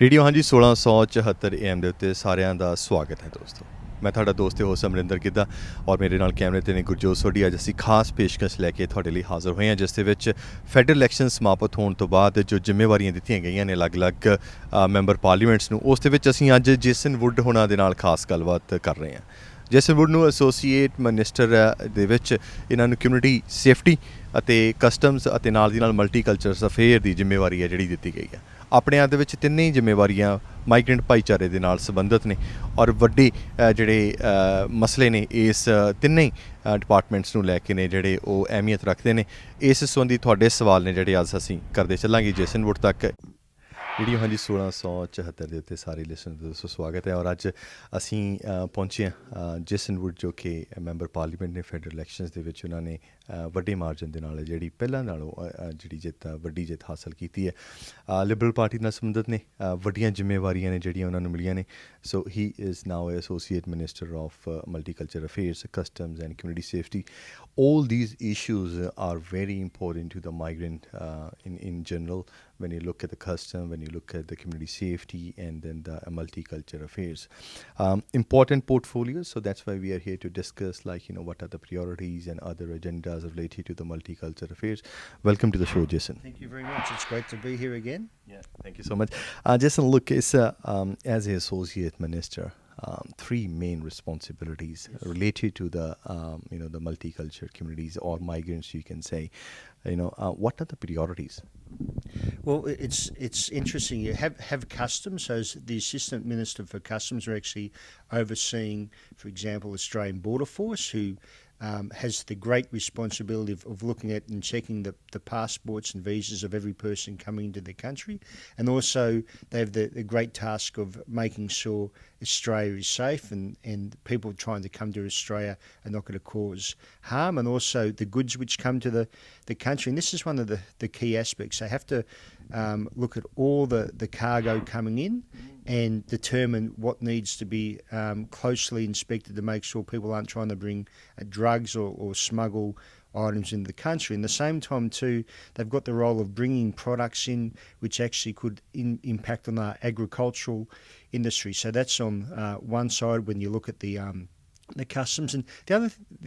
Radio हाँजी 1674 AM ਦੇ ਉੱਤੇ ਸਾਰਿਆਂ ਦਾ ਸਵਾਗਤ ਹੈ ਦੋਸਤੋ। ਮੈਂ ਤੁਹਾਡਾ ਦੋਸਤ ਤੇ ਹੋਸਟ ਅਮਰਿੰਦਰ ਗਿੱਧਾ ਔਰ ਮੇਰੇ ਨਾਲ ਕੈਮਰੇ ਤੇ ਨੇ ਗੁਰਜੋਤ ਸੋਢੀ। ਅੱਜ ਅਸੀਂ ਖਾਸ ਪੇਸ਼ਕਸ਼ ਲੈ ਕੇ ਤੁਹਾਡੇ ਲਈ ਹਾਜ਼ਰ ਹੋਏ ਹਾਂ, ਜਿਸ ਦੇ ਵਿੱਚ ਫੈਡਰਲ ਇਲੈਕਸ਼ਨ ਸਮਾਪਤ ਹੋਣ ਤੋਂ ਬਾਅਦ ਜੋ ਜ਼ਿੰਮੇਵਾਰੀਆਂ ਦਿੱਤੀਆਂ ਗਈਆਂ ਨੇ ਅਲੱਗ-ਅਲੱਗ ਮੈਂਬਰ ਪਾਰਲੀਮੈਂਟਸ ਨੂੰ, ਉਸ ਦੇ ਵਿੱਚ ਅਸੀਂ ਅੱਜ ਜੇਸਨ ਵੁੱਡ ਹੋਣਾ ਦੇ ਨਾਲ ਖਾਸ ਗੱਲਬਾਤ ਕਰ ਰਹੇ ਹਾਂ। ਜੇਸਨ ਵੁੱਡ ਨੂੰ ਐਸੋਸੀਏਟ ਮਿਨਿਸਟਰ ਦੇ ਵਿੱਚ ਇਹਨਾਂ ਨੂੰ ਕਮਿਊਨਿਟੀ ਸੇਫਟੀ ਅਤੇ ਕਸਟਮਸ ਅਤੇ ਨਾਲ ਦੀ ਨਾਲ ਮਲਟੀਕਲਚਰਸ ਅਫੇਅਰ ਦੀ ਜ਼ਿੰਮੇਵਾਰੀ ਹੈ ਜਿਹੜੀ ਦਿੱਤੀ ਗਈ ਹੈ। ਆਪਣੇ ਆਪ ਦੇ ਵਿੱਚ ਤਿੰਨੇ ਹੀ ਜ਼ਿੰਮੇਵਾਰੀਆਂ ਮਾਈਗਰੈਂਟ ਭਾਈਚਾਰੇ ਦੇ ਨਾਲ ਸੰਬੰਧਿਤ ਨੇ ਔਰ ਵੱਡੇ ਜਿਹੜੇ ਮਸਲੇ ਨੇ ਇਸ ਤਿੰਨੇ ਹੀ ਡਿਪਾਰਟਮੈਂਟਸ ਨੂੰ ਲੈ ਕੇ ਨੇ ਜਿਹੜੇ ਉਹ ਅਹਿਮੀਅਤ ਰੱਖਦੇ ਨੇ। ਇਸ ਸੰਬੰਧੀ ਤੁਹਾਡੇ ਸਵਾਲ ਨੇ ਜਿਹੜੇ ਅੱਜ ਅਸੀਂ ਕਰਦੇ ਚੱਲਾਂਗੇ ਜੇਸਨ ਵੁੱਡ ਤੱਕ। ਵੀਡੀਓ ਹਾਂਜੀ 1674 ਦੇ ਉੱਤੇ ਸਾਰੇ ਲਿਸਨਰ ਦਾ ਦੋਸਤੋ ਸਵਾਗਤ ਹੈ। ਔਰ ਅੱਜ ਅਸੀਂ ਪਹੁੰਚੇ ਹਾਂ ਜੇਸਨ ਵੁੱਡ, ਜੋ ਕਿ ਮੈਂਬਰ ਪਾਰਲੀਮੈਂਟ ਨੇ ਫੈਡਰਲ ਇਲੈਕਸ਼ਨਸ ਦੇ ਵਿੱਚ ਉਹਨਾਂ ਨੇ ਵੱਡੇ ਮਾਰਜਨ ਦੇ ਨਾਲ ਜਿਹੜੀ ਪਹਿਲਾਂ ਨਾਲੋਂ ਜਿਹੜੀ ਵੱਡੀ ਜਿੱਤ ਹਾਸਲ ਕੀਤੀ ਹੈ। ਲਿਬਰਲ ਪਾਰਟੀ ਨਾਲ ਸੰਬੰਧਿਤ ਨੇ, ਵੱਡੀਆਂ ਜ਼ਿੰਮੇਵਾਰੀਆਂ ਨੇ ਜਿਹੜੀਆਂ ਉਹਨਾਂ ਨੂੰ ਮਿਲੀਆਂ ਨੇ। So he is now associate minister of multicultural affairs, customs and community safety. All these issues are very important to the migrant in general. When you look at the custom, when you look at the community safety, and then the multicultural affairs, important portfolios. So that's why we are here to discuss, what are the priorities and other agendas related to the multicultural affairs. Welcome to the show, Jason. Thank you very much. It's great to be here again. Yeah, thank you so much. Jason, look, it's as an associate minister, three main responsibilities related to the the multicultural communities or migrants, you can say. What are the priorities? Well, it's interesting. You have customs. So as the assistant minister for customs are actually overseeing, for example, Australian Border Force, who has the great responsibility of looking at and checking the passports and visas of every person coming into the country. And also they have the great task of making sure Australia is safe and people trying to come to Australia are not going to cause harm, and also the goods which come to the country. And this is one of the key aspects. They have to look at all the cargo coming in and determine what needs to be closely inspected to make sure people aren't trying to bring drugs or smuggle items into the country. In the same time too, they've got the role of bringing products in which actually could impact on our agricultural industry. So that's on one side when you look at the customs. And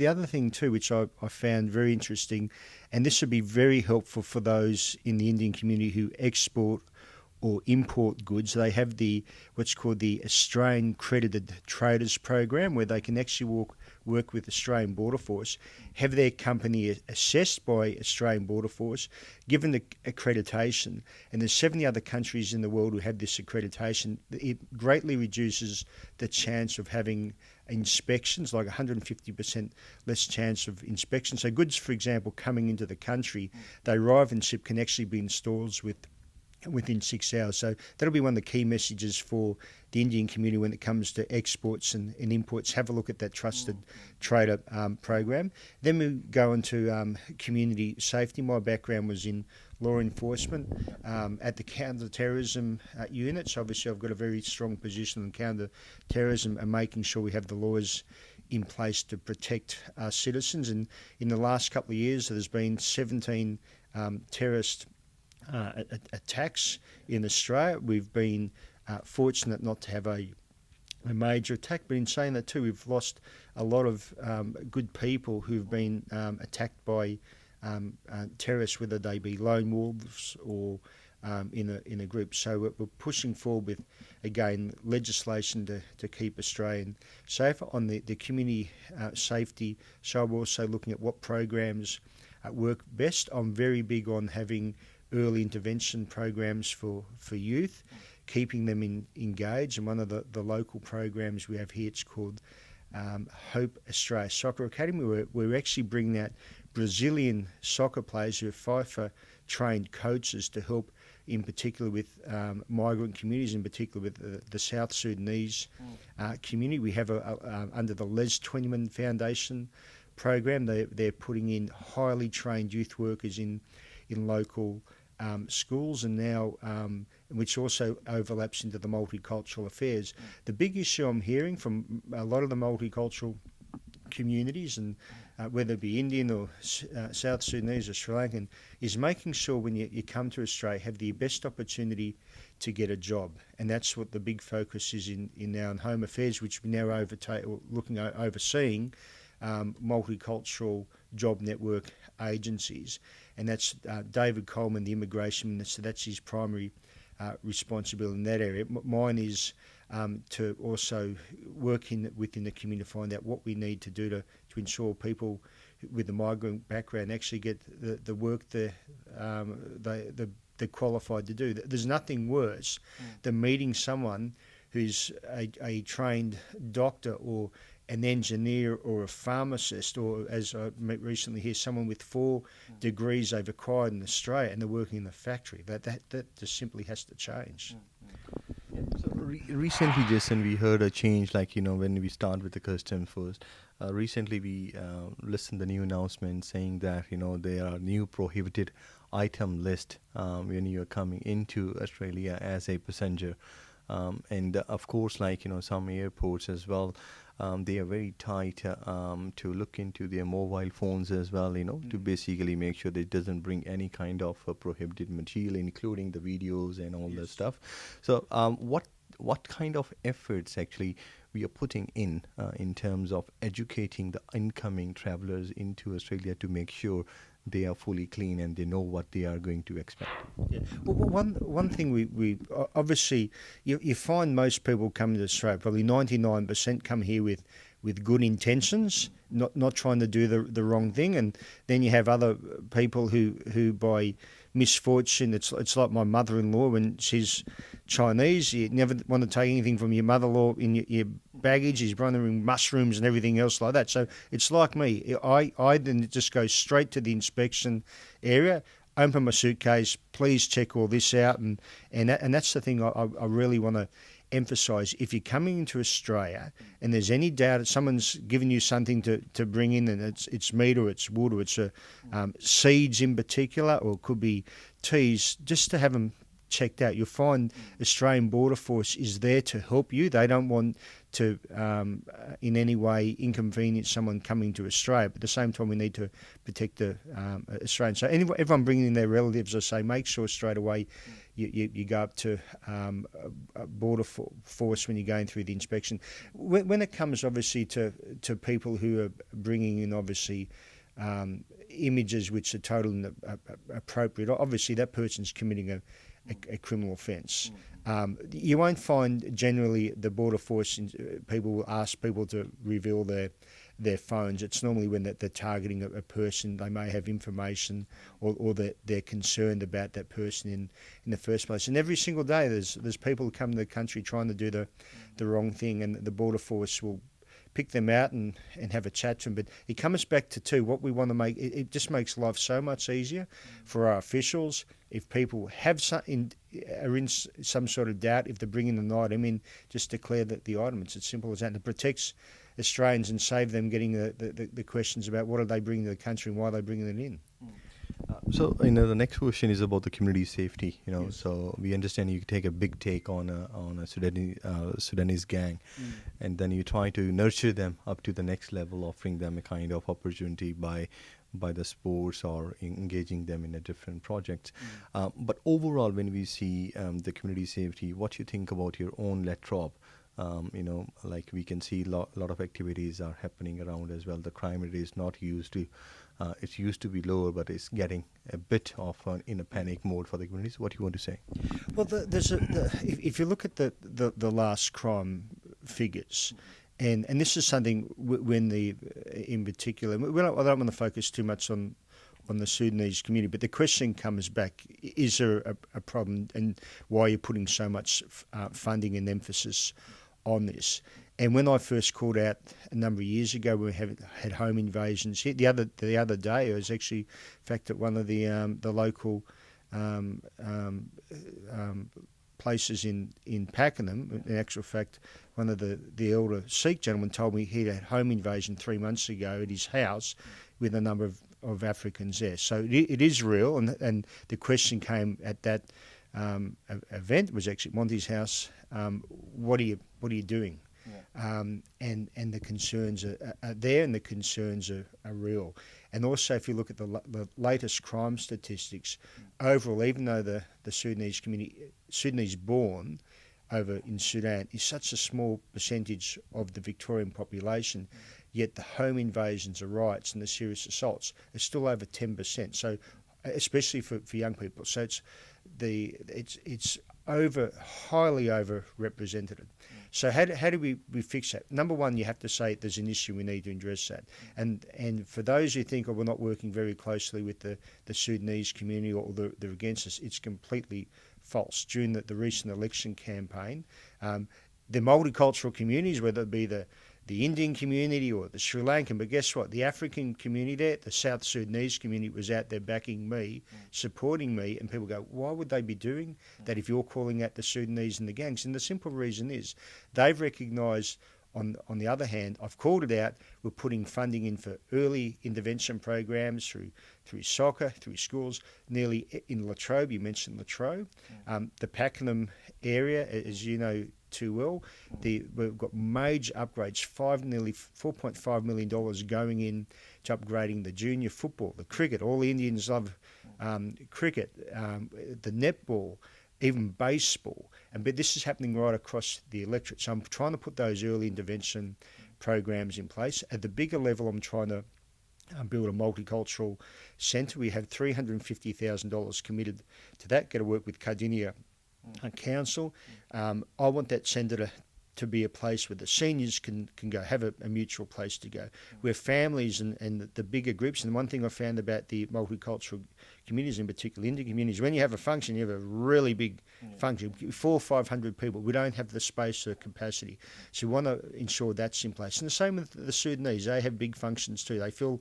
the other thing too, which I found very interesting, and this would be very helpful for those in the Indian community who export or import goods. They have what's called the Australian Credited Traders Program, where they can actually work with Australian Border Force, have their company assessed by Australian Border Force, given the accreditation. And there's 70 other countries in the world who have this accreditation. It greatly reduces the chance of having inspections, like 150% less chance of inspection. So goods, for example, coming into the country, they arrive in ship, can actually be in stores within 6 hours. So that'll be one of the key messages for the Indian community when it comes to exports and imports. Have a look at that trusted trader program. Then we go into community safety. My background was in law enforcement at the counter-terrorism units. Obviously, I've got a very strong position on counter-terrorism and making sure we have the laws in place to protect our citizens. And in the last couple of years, there's been 17 terrorist attacks in Australia. We've been fortunate not to have a major attack, but in saying that too, we've lost a lot of good people who've been attacked by terrorists, whether they be lone wolves or in a group. So we're pushing forward with, again, legislation to keep Australian safer. On the community safety side, we're also looking at what programs work best. I'm very big on having early intervention programs for youth, keeping them engaged. And one of the local programs we have here, it's called Hope Australia Soccer Academy, where we're actually bringing out Brazilian soccer players who are FIFA trained coaches to help in particular with migrant communities, in particular with the South Sudanese community. We have under the Les Twentyman Foundation program, they're putting in highly trained youth workers in local schools, and now which also overlaps into the multicultural affairs. The big issue I'm hearing from a lot of the multicultural communities, and whether it be Indian or South Sudanese or Sri Lankan, is making sure when you come to Australia, have the best opportunity to get a job. And that's what the big focus is in our Home Affairs, which we now overseeing multicultural job network agencies. And that's David Coleman, the Immigration Minister. That's his primary responsibility in that area. Mine is to also work within the community to find out what we need to do to ensure people with a migrant background actually get the work they're qualified to do. There's nothing worse than meeting someone who's a trained doctor or an engineer or a pharmacist, or as I met recently here, someone with 4 degrees they've acquired in Australia and they're working in the factory. That just simply has to change. So recently, Jason, we heard a change, like, when we start with the custom first. Recently, we listened to the new announcement saying that, there are new prohibited item list when you are coming into Australia as a passenger. And of course, like, some airports as well, they are very tight to look into their mobile phones as well, to basically make sure that it doesn't bring any kind of prohibited material, including the videos and all that stuff. So what kind of efforts actually we are putting in terms of educating the incoming travelers into Australia to make sure they are fully clean and they know what they are going to expect? Yeah. Well, one thing we obviously, you find most people coming to Australia, probably 99% come here with good intentions, not trying to do the wrong thing, and then you have other people who by misfortune, it's like my mother-in-law when she's Chinese. You never want to take anything from your mother-in-law in your baggage. He's bringing mushrooms and everything else like that. So it's like me. I then just go straight to the inspection area, open my suitcase, please check all this out, and that's the thing I really want to emphasise. If you're coming into Australia and there's any doubt that someone's given you something to bring in, and it's meat or it's wood or it's seeds in particular, or it could be teas, just to have them checked out. You'll find Australian Border Force is there to help you. They don't want to in any way inconvenience someone coming to Australia, but at the same time we need to protect the Australians. So everyone bringing in their relatives, I say, make sure straight away you go up to Border Force when you're going through the inspection. When it comes obviously to people who are bringing in obviously images which are totally appropriate, obviously that person's committing a criminal offence. You won't find generally the Border Force people will ask people to reveal their phones. It's normally when they're targeting a person, they may have information or they're concerned about that person in the first place. And every single day there's people who come to the country trying to do the wrong thing, and the Border Force will pick them out and have a chat to them. But it comes back to what we want to make. It just makes life so much easier for our officials. If people are in some sort of doubt, if they're bringing an item in, just declare the item. It's as simple as that. And it protects Australians and save them getting the questions about what are they bringing to the country and why are they bringing it in. So, the next question is about the community safety. Yes. So we understand you take a big take on a Sudanese gang, and then you try to nurture them up to the next level, offering them a kind of opportunity by the sports or engaging them in a different projects. But overall, when we see the community safety, what you think about your own Latrobe? Like we can see a lot of activities are happening around as well. The crime rate is not used to. It used to be lower, but it's getting a bit of in a panic mode for the communities. What do you want to say? Well, if you look at the last crime figures, and this is something in particular, I don't want to focus too much on the Sudanese community, but the question comes back: is there a problem, and why are you putting so much funding and emphasis on this? And when I first called out a number of years ago, we had home invasions. The other day, I was actually, in fact, at one of the local places in Pakenham. In actual fact, one of the elder Sikh gentlemen told me he had home invasion 3 months ago at his house with a number of Africans there. So it is real, and the question came at that event, it was actually at Monty's house, what are you doing? and the concerns are there, and the concerns are real. And also, if you look at the latest crime statistics, overall, even though the Sudanese community, Sudanese born over in Sudan is such a small percentage of the Victorian population, yet the home invasions of riots and the serious assaults are still over 10%. So, especially for young people, so it's highly overrepresented. So how do we fix that? Number one, you have to say there's an issue, we need to address that. And for those who think, we're not working very closely with the Sudanese community or they're against us, it's completely false. During the recent election campaign, the multicultural communities, whether it be the Indian community or the Sri Lankan, but guess what? The African community there, the South Sudanese community was out there backing me, supporting me, and people go, why would they be doing that if you're calling out the Sudanese and the gangs? And the simple reason is they've recognised, on the other hand, I've called it out, we're putting funding in for early intervention programs through soccer, through schools, nearly in Latrobe, you mentioned Latrobe, the Pakenham area, as you know too well, we've got major upgrades, nearly $4.5 million going in to upgrading the junior football, the cricket. All the Indians love cricket, the netball, even baseball. But this is happening right across the electorate. So I'm trying to put those early intervention programs in place. At the bigger level, I'm trying to build a multicultural centre. We have $350,000 committed to that. Got to work with Cardinia Council. I want that centre to be a place where the seniors can go, have a mutual place to go, where families and the bigger groups. And one thing I found about the multicultural communities, in particular Indian communities, when you have a function, you have a really big function, 400 or 500 people. We don't have the space or capacity. So we want to ensure that's in place. And the same with the Sudanese. They have big functions too. They feel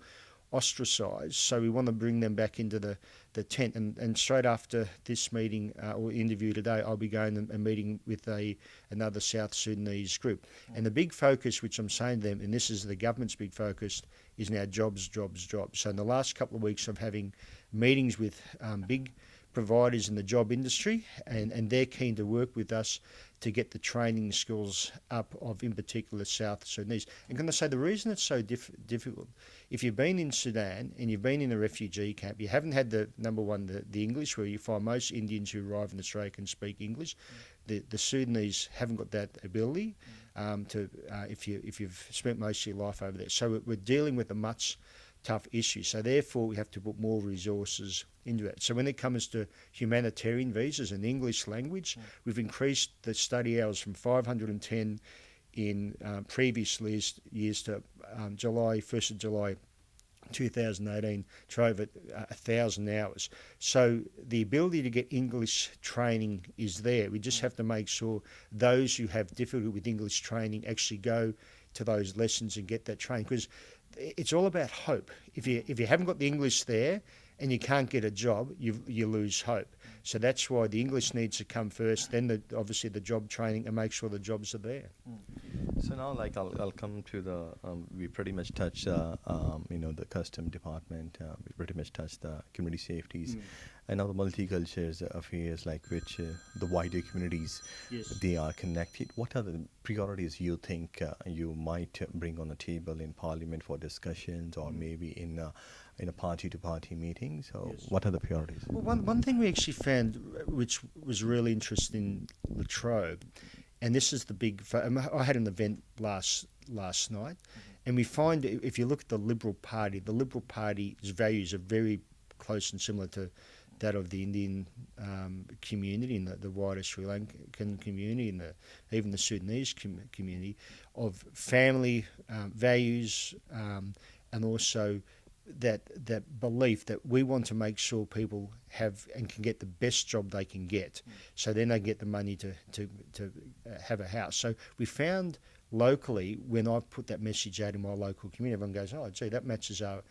ostracised, so we want to bring them back into the tent. And straight after this meeting or interview today, I'll be going and meeting with another South Sudanese group. And the big focus, which I'm saying to them, and this is the government's big focus, is now jobs. So in the last couple of weeks, I'm having meetings with big providers in the job industry, and they're keen to work with us to get the training skills up of, in particular, South Sudanese. And can I say the reason it's so difficult, if you've been in Sudan and you've been in a refugee camp, you haven't had number one, the English, where you find most Indians who arrive in Australia can speak English. The Sudanese haven't got that ability if you've spent most of your life over there. So we're dealing with a much tough issue. So therefore, we have to put more resources into it. So when it comes to humanitarian visas and English language, we've increased the study hours from 510 in previous years to July 2018 to over 1,000 hours. So the ability to get English training is there. We just have to make sure those who have difficulty with English training actually go to those lessons and get that training, because it's all about hope. If you haven't got the English there and you can't get a job, you lose hope. So that's why the English needs to come first, then obviously the job training, and make sure the jobs are there. So now, I'll come to the we pretty much touched the custom department. We pretty much touched the community safeties, and now the multicultural affairs, which the wider communities, they are connected. What are the priorities you think you might bring on the table in Parliament for discussions, or maybe in a party-to-party meeting? So what are the priorities? Well, one thing we actually found, which was really interesting in Latrobe, and this is the big... I had an event last night, and we find, if you look at the Liberal Party's values are very close and similar to that of the Indian community and the wider Sri Lankan community and even the Sudanese community, of family values, and also that belief that we want to make sure people have and can get the best job they can get, so then they get the money to have a house. So we found locally, when I put that message out in my local community, everyone goes, oh, gee, that matches our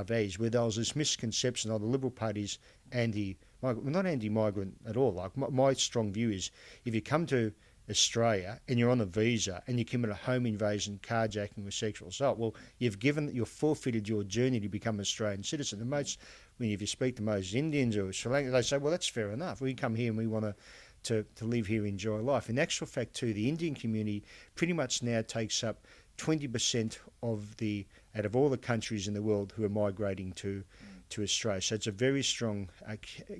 values. Where there was this misconception, the Liberal Party's not anti-migrant at all. My strong view is, if you come to Australia and you're on a visa and you commit a home invasion, carjacking or sexual assault, well, you've forfeited your journey to become an Australian citizen. And if you speak to most Indians or Sri Lankans, they say, well, that's fair enough. We come here and we want to live here, enjoy life. In actual fact, too, the Indian community pretty much now takes up 20% out of all the countries in the world who are migrating to Australia. So it's a very strong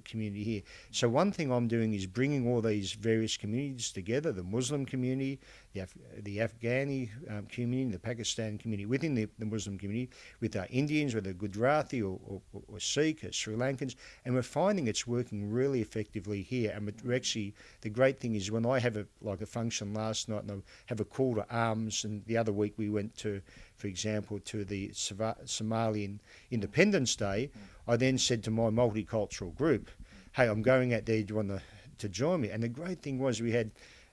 community here. So one thing I'm doing is bringing all these various communities together, the Muslim community, the Afghani community, the Pakistan community, within the Muslim community, with our Indians, whether Gujarati or Sikh or Sri Lankans, and we're finding it's working really effectively here. And we're actually, the great thing is when I have a function last night and I have a call to arms, and the other week we went to, for example, to the Somalian Independence Day, I then said to my multicultural group, hey, I'm going out there, do you want to join me? And the great thing was we had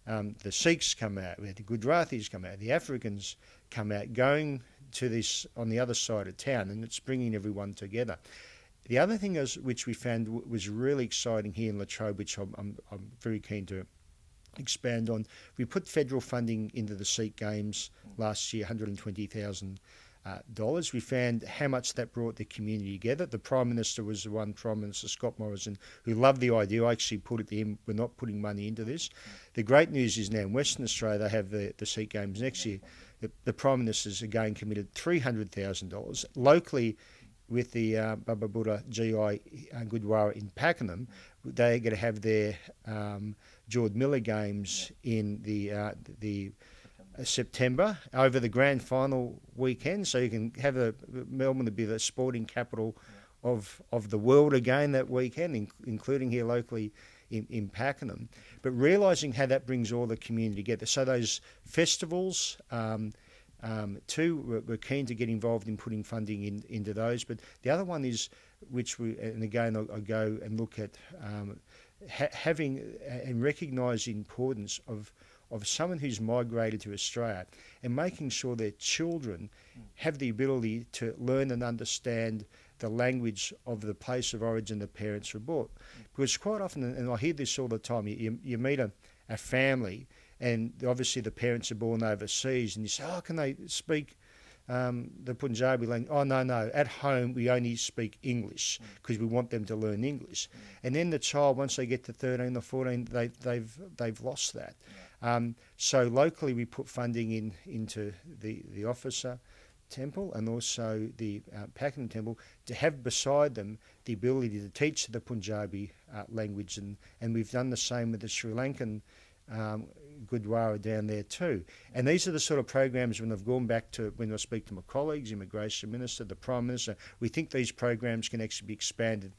the Sikhs come out, we had the Gujaratis come out, the Africans come out, going to this on the other side of town, and it's bringing everyone together. The other thing which we found was really exciting here in Latrobe, which I'm very keen to expand on. We put federal funding into the Sikh Games last year, $120,000. We found how much that brought the community together. The Prime Minister was the one, Prime Minister Scott Morrison, who loved the idea. I actually put it in, we're not putting money into this. The great news is now in Western Australia, they have the Sikh Games next year. The Prime Minister's again committed $300,000. Locally, with the Baba Buddha GI Gurdwara in Pakenham, they're going to have their George Miller Games in the September over the grand final weekend, so you can have Melbourne to be the sporting capital of the world again that weekend, including here locally in Pakenham. But realising how that brings all the community together. So those festivals, too, we're keen to get involved in putting funding into those. But the other one is, and again I go and look at having and recognise the importance of someone who's migrated to Australia and making sure their children have the ability to learn and understand the language of the place of origin the parents were born. Because quite often, and I hear this all the time, you meet a family and obviously the parents are born overseas and you say, oh, can they speak the Punjabi language? Oh, no, at home we only speak English because we want them to learn English. And then the child, once they get to 13 or 14, they've lost that. So locally we put funding into the officer temple and also the Pakenham temple to have beside them the ability to teach the Punjabi language, and we've done the same with the Sri Lankan Gurdwara down there too. And these are the sort of programs when I've gone back to, when I speak to my colleagues, Immigration Minister, the Prime Minister, we think these programs can actually be expanded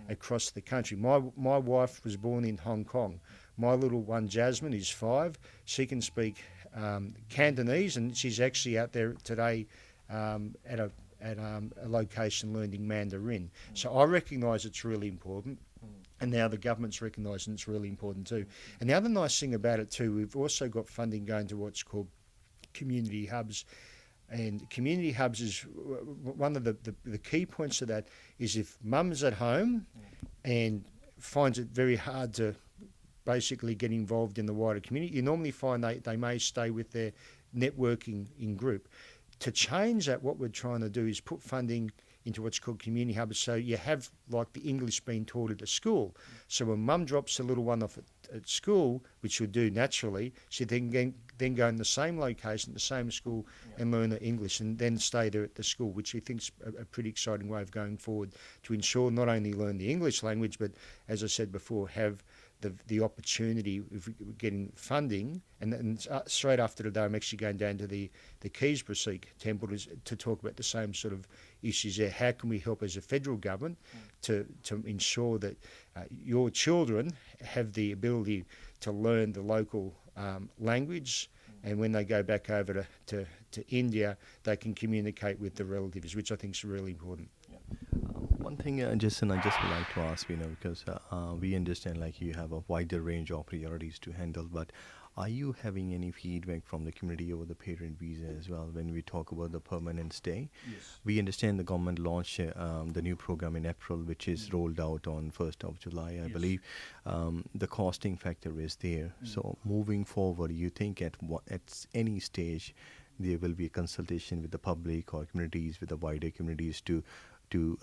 across the country. My wife was born in Hong Kong. My little one, Jasmine, is 5. She can speak Cantonese, and she's actually out there today at a location learning Mandarin. So I recognise it's really important. And now the government's recognising it's really important too. And the other nice thing about it too, we've also got funding going to what's called community hubs. And community hubs is one of the key points of that is if mum's at home and finds it very hard to basically get involved in the wider community, you normally find they may stay with their networking in group. To change that, what we're trying to do is put funding into what's called community hubs, so you have like the English being taught at a school. So when mum drops the little one off at school, which she'll do naturally, she then go in the same location, the same school, and learn the English, and then stay there at the school, which we think is a pretty exciting way of going forward to ensure not only learn the English language, but as I said before, have the opportunity of getting funding, and straight after today I'm actually going down to the Keysborough Sikh temple to talk about the same sort of issues there. How can we help as a federal government to ensure that your children have the ability to learn the local language, and when they go back over to India, they can communicate with the relatives, which I think is really important. One thing, Jason, I just would like to ask, because we understand like you have a wider range of priorities to handle, but are you having any feedback from the community over the parent visa as well when we talk about the permanent stay? Yes. We understand the government launched the new program in April, which is rolled out on 1st of July, I believe. The costing factor is there. So moving forward, you think at any stage there will be a consultation with the public or communities, with the wider communities to to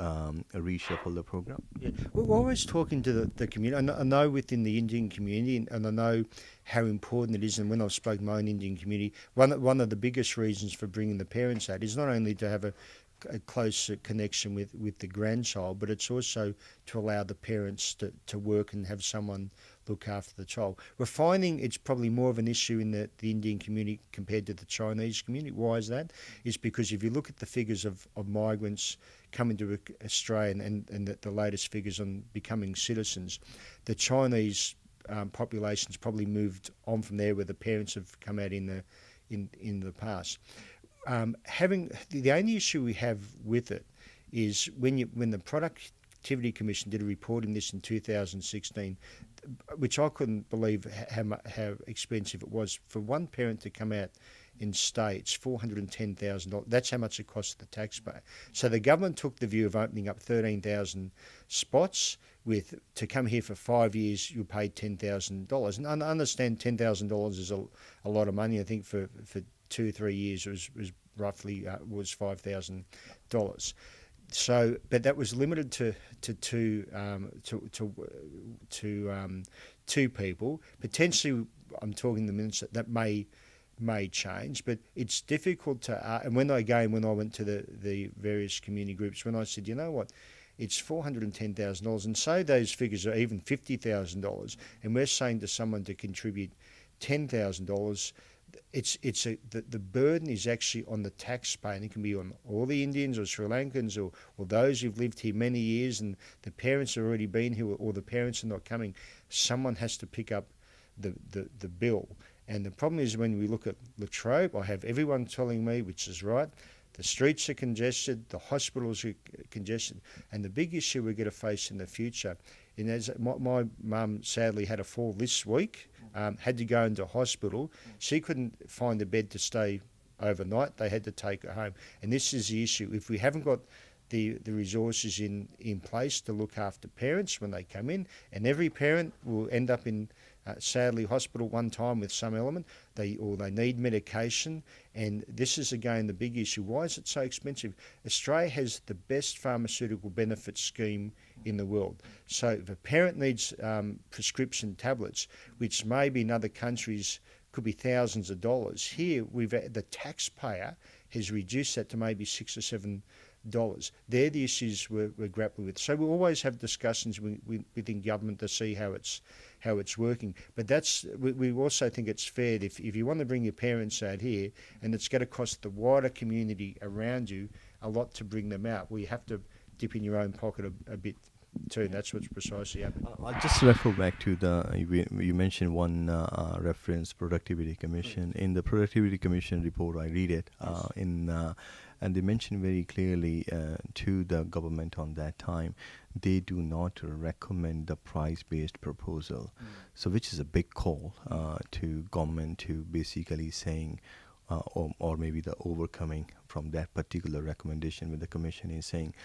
reshuffle the program? Yeah. We're always talking to the community. I know within the Indian community, and I know how important it is. And when I've spoken to my own Indian community, one of the biggest reasons for bringing the parents out is not only to have a close connection with the grandchild, but it's also to allow the parents to work and have someone look after the child. We're finding it's probably more of an issue in the Indian community compared to the Chinese community. Why is that? It's because if you look at the figures of migrants coming to Australia and the latest figures on becoming citizens, the Chinese population's probably moved on from there where the parents have come out in the past. Having the only issue we have with it is when the Productivity Commission did a report in this in 2016, which I couldn't believe how expensive it was for one parent to come out in states, $410,000. That's how much it costs the taxpayer. So the government took the view of opening up 13,000 spots to come here for 5 years. You pay $10,000, and I understand $10,000 is a lot of money. I think for 2 or 3 years it was roughly was $5,000. So, but that was limited to two people. Potentially, I'm talking the minutes that may change, but it's difficult to. And when I went to the various community groups, when I said, you know what, it's $410,000, and say those figures are even $50,000, and we're saying to someone to contribute $10,000. The burden is actually on the taxpayer, and it can be on all the Indians or Sri Lankans or those who've lived here many years and the parents have already been here or the parents are not coming. Someone has to pick up the bill. And the problem is when we look at Latrobe, I have everyone telling me, which is right, the streets are congested, the hospitals are congested, and the big issue we're going to face in the future, and as my mum sadly had a fall this week, had to go into hospital. She couldn't find a bed to stay overnight. They had to take her home. And this is the issue. If we haven't got the resources in place to look after parents when they come in, and every parent will end up in sadly hospital one time with some element, they need medication, and this is again the big issue. Why is it so expensive? Australia has the best pharmaceutical benefit scheme in the world. So if a parent needs prescription tablets, which maybe in other countries could be thousands of dollars, here the taxpayer has reduced that to maybe $6 or $7. They're the issues we're grappling with. So we always have discussions within government to see how it's working. But we also think it's fair if you want to bring your parents out here, and it's going to cost the wider community around you a lot to bring them out. Well, you have to dip in your own pocket a bit too. And that's what's precisely happening. I'll just refer back to you mentioned one reference, Productivity Commission. In the Productivity Commission report, I read it and they mention very clearly to the government on that time, they do not recommend the price-based proposal. So which is a big call to government to basically saying, or maybe the overcoming from that particular recommendation with the commission is saying